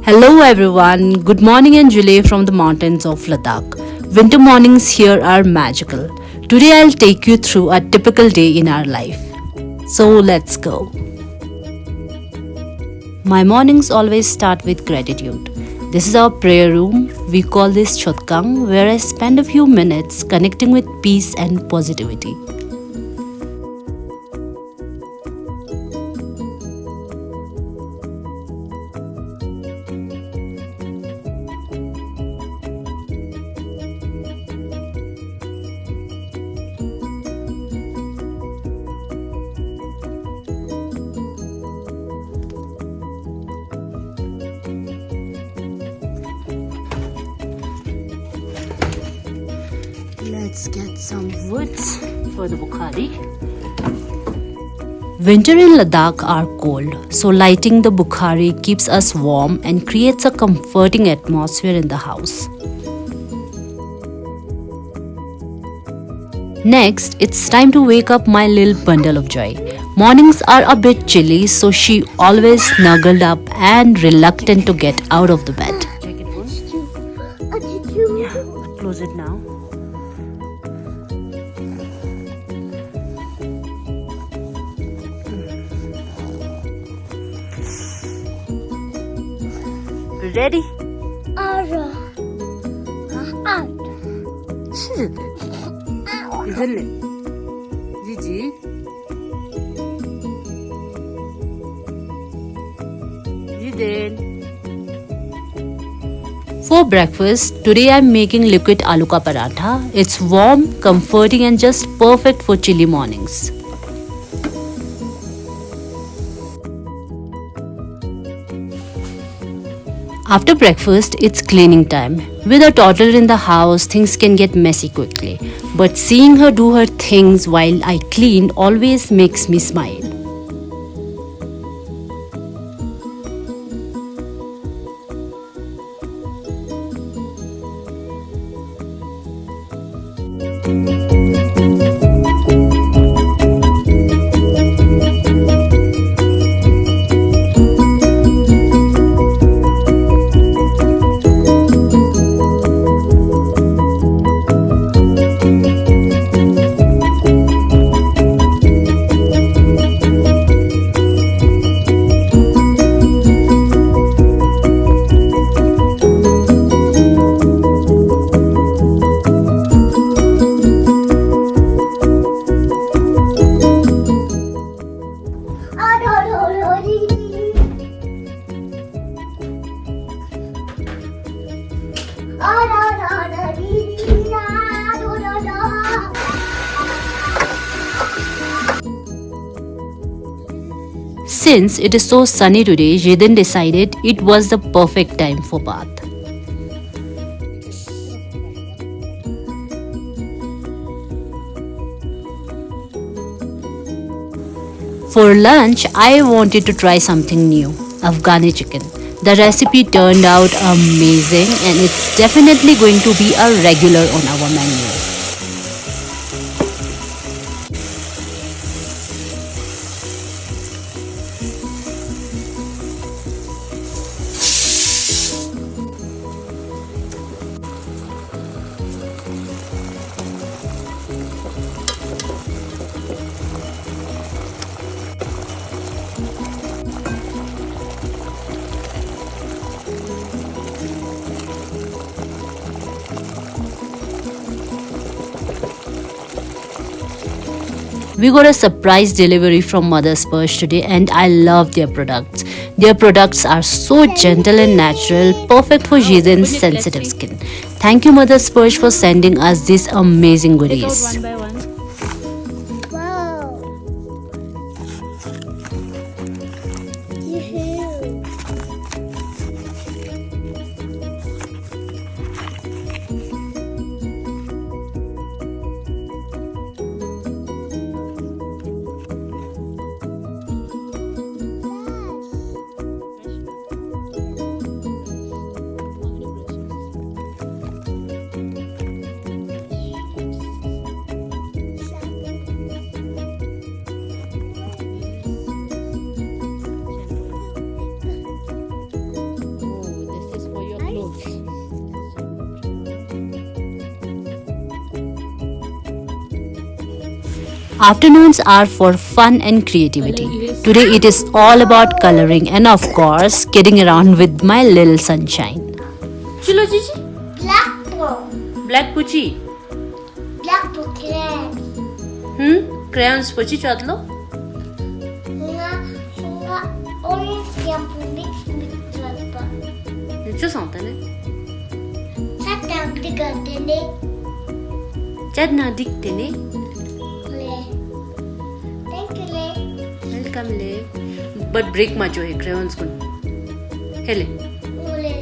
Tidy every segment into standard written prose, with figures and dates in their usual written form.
Hello everyone, good morning and Julie from the mountains of Ladakh. Winter mornings here are magical. Today I'll take you through a typical day in our life. So let's go. My mornings always start with gratitude. This is our prayer room. We call this Chotkang, where I spend a few minutes connecting with peace and positivity. Let's get some wood for the Bukhari. Winter in Ladakh are cold, so lighting the Bukhari keeps us warm and creates a comforting atmosphere in the house. Next, it's time to wake up my little bundle of joy. Mornings are a bit chilly, so she always snuggled up and reluctant to get out of the bed. Check it once. Yeah, close it now. Ready? इधर ले जी जी Zhiden. For breakfast, today I'm making liquid aloo ka paratha. It's warm, comforting and just perfect for chilly mornings. After breakfast, it's cleaning time. With a toddler in the house, things can get messy quickly. But seeing her do her things while I clean always makes me smile. Since it is so sunny today, Zhiden decided it was the perfect time for bath. For lunch, I wanted to try something new, Afghani chicken. The recipe turned out amazing and it's definitely going to be a regular on our menu. We got a surprise delivery from Mother's Purse today and I love their products. Their products are so gentle and natural, perfect for Zhiden's sensitive skin. Thank you Mother's Purse for sending us these amazing goodies. Take out one by one. Wow. Yoo-hoo. Afternoons are for fun and creativity. Today it is all about coloring and of course kidding around with my little sunshine. Chilo Gigi? Black book. Black Puchi. Black book red. Crayons Puchi Chatlo? Nga orange yang mix with rubber. Nicho Santane. Satang diga dene. Chadna Diktene. Le. Thank you le. Welcome le. But break macho hai crayons kun. Hele. Ole.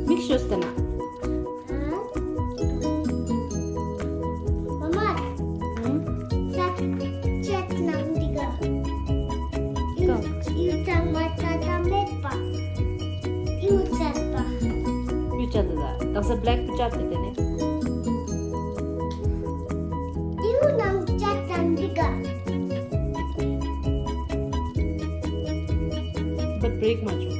Mix Shostana. Mama. Chat nang diga. You tamata tamepa. You chatpa. You chadda. That's a black Pucha Tene. You nang chat nang diga. But break macho.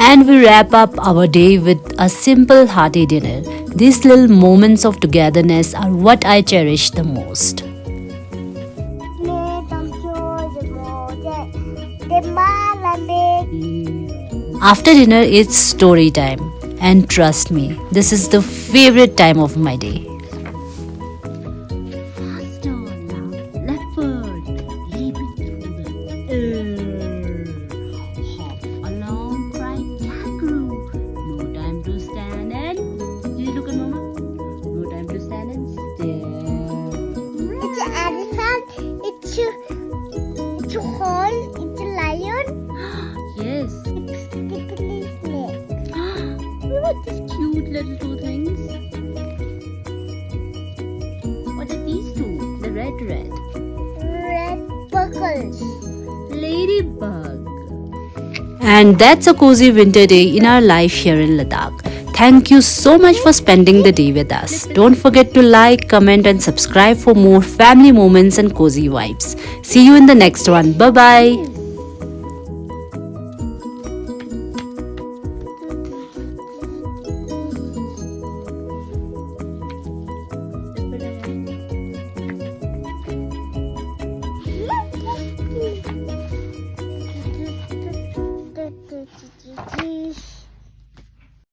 And we wrap up our day with a simple hearty dinner. These little moments of togetherness are what I cherish the most. After dinner, it's story time. And trust me, this is the favorite time of my day. Faster now, leopard, leap it through the air. Hop along, cry kangaroo. No time to stand and. Did you look at mama? No time to stand and stare. It's an elephant. It's a horse. It's a lion. Yes. It's stickly snake. What are these cute little two things? What are these two? The red. Red buckles. Ladybug. And that's a cozy winter day in our life here in Ladakh. Thank you so much for spending the day with us. Don't forget to like, comment, and subscribe for more family moments and cozy vibes. See you in the next one. Bye bye.